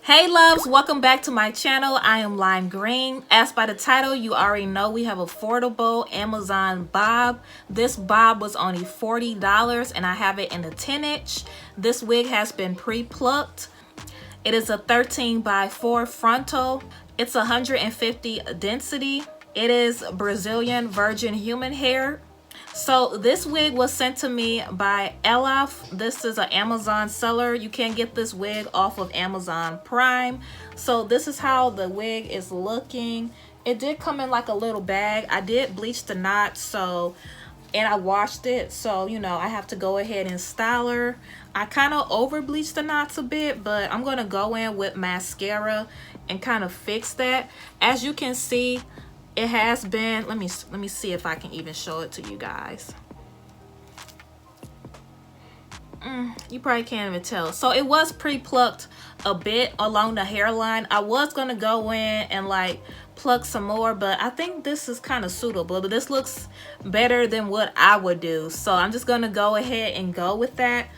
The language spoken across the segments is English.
Hey loves, welcome back to my channel. I am Lime Green. As by the title, you already know we have affordable Amazon bob. This bob was only $40 and I have it in a 10-inch. This wig has been pre-plucked. It is a 13x4 frontal. It's 150 density. It is Brazilian virgin human hair. So this wig was sent to me by Elaf. This is an Amazon seller. You can get this wig off of Amazon Prime. So this is how the wig is looking. It did come in like a little bag. I did bleach the knots, and I washed it. So, you know, I have to go ahead and style her. I kind of over bleached the knots a bit, but I'm going to go in with mascara and kind of fix that. As you can see, it has been, let me see if I can even show it to you guys. You probably can't even tell. So it was pre-plucked a bit along the hairline. I was gonna go in and like pluck some more, but I think this is kind of suitable. But this looks better than what I would do, so I'm just gonna go ahead and go with that.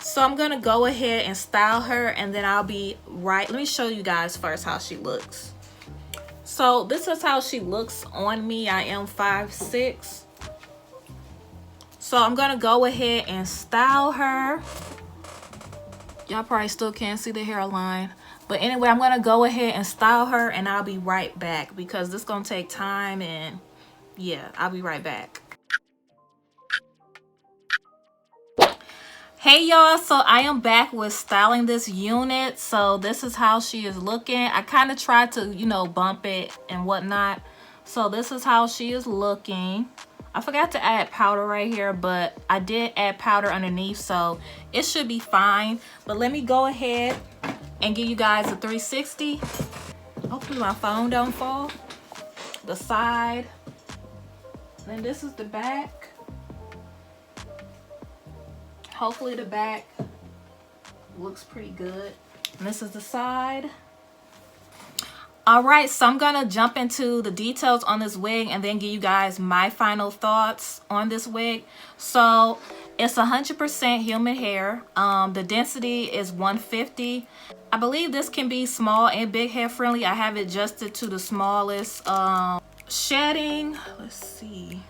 So I'm gonna go ahead and style her, and then I'll be right. Let me show you guys first how she looks. So this is how she looks on me. I am 5'6". So I'm gonna go ahead and style her. Y'all probably still can't see the hairline, but anyway, I'm gonna go ahead and style her, and I'll be right back because this is gonna take time, and yeah, I'll be right back. Hey y'all, so I am back with styling this unit. So this is how she is looking. I kind of tried to, you know, bump it and whatnot. So this is how she is looking. I forgot to add powder right here, but I did add powder underneath, so it should be fine. But let me go ahead and give you guys a 360. Hopefully my phone don't fall. The side. Then this is the back. Hopefully the back looks pretty good. And this is the side. Alright, so I'm gonna jump into the details on this wig and then give you guys my final thoughts on this wig. So it's 100% human hair. The density is 150. I believe this can be small and big hair friendly. I have it adjusted to the smallest. Shedding, let's see.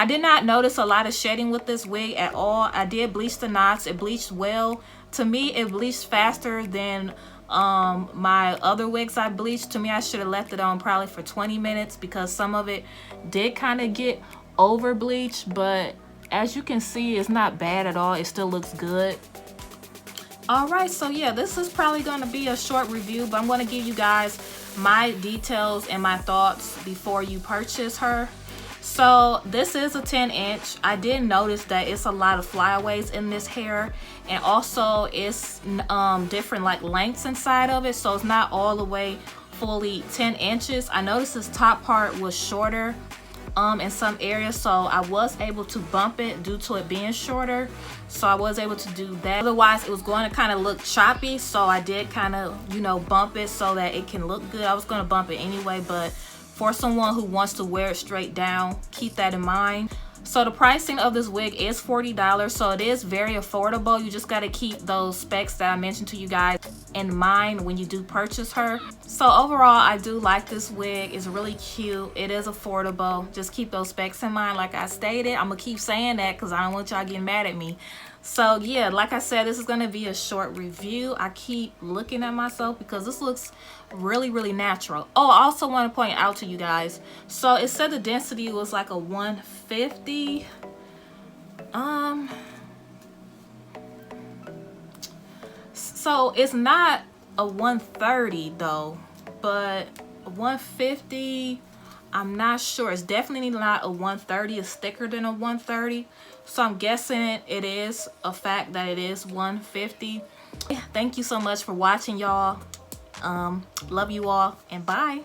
I did not notice a lot of shedding with this wig at all. I did bleach the knots. It bleached well. To me, it bleached faster than my other wigs I bleached. To me, I should have left it on probably for 20 minutes because some of it did kind of get over bleached. But as you can see, it's not bad at all. It still looks good. Alright, so yeah, this is probably going to be a short review, but I'm going to give you guys my details and my thoughts before you purchase her. So this is a 10-inch. I did notice that it's a lot of flyaways in this hair, and also it's different like lengths inside of it, so it's not all the way fully 10 inches. I noticed this top part was shorter in some areas, so I was able to bump it due to it being shorter, so I was able to do that. Otherwise it was going to kind of look choppy, so I did kind of, you know, bump it so that it can look good. I was going to bump it anyway, but for someone who wants to wear it straight down, keep that in mind. So the pricing of this wig is $40, so it is very affordable. You just got to keep those specs that I mentioned to you guys in mind when you do purchase her. So overall, I do like this wig. It's really cute. It is affordable. Just keep those specs in mind. Like I stated, I'm going to keep saying that because I don't want y'all getting mad at me. So yeah, like I said, this is going to be a short review. I keep looking at myself because this looks really natural. Oh, I also want to point out to you guys, so it said the density was like a 150. So it's not a 130 though, but 150, I'm not sure. It's definitely not a 130. It's thicker than a 130, so I'm guessing it is a fact that it is 150. Thank you so much for watching, y'all. Love you all, and bye.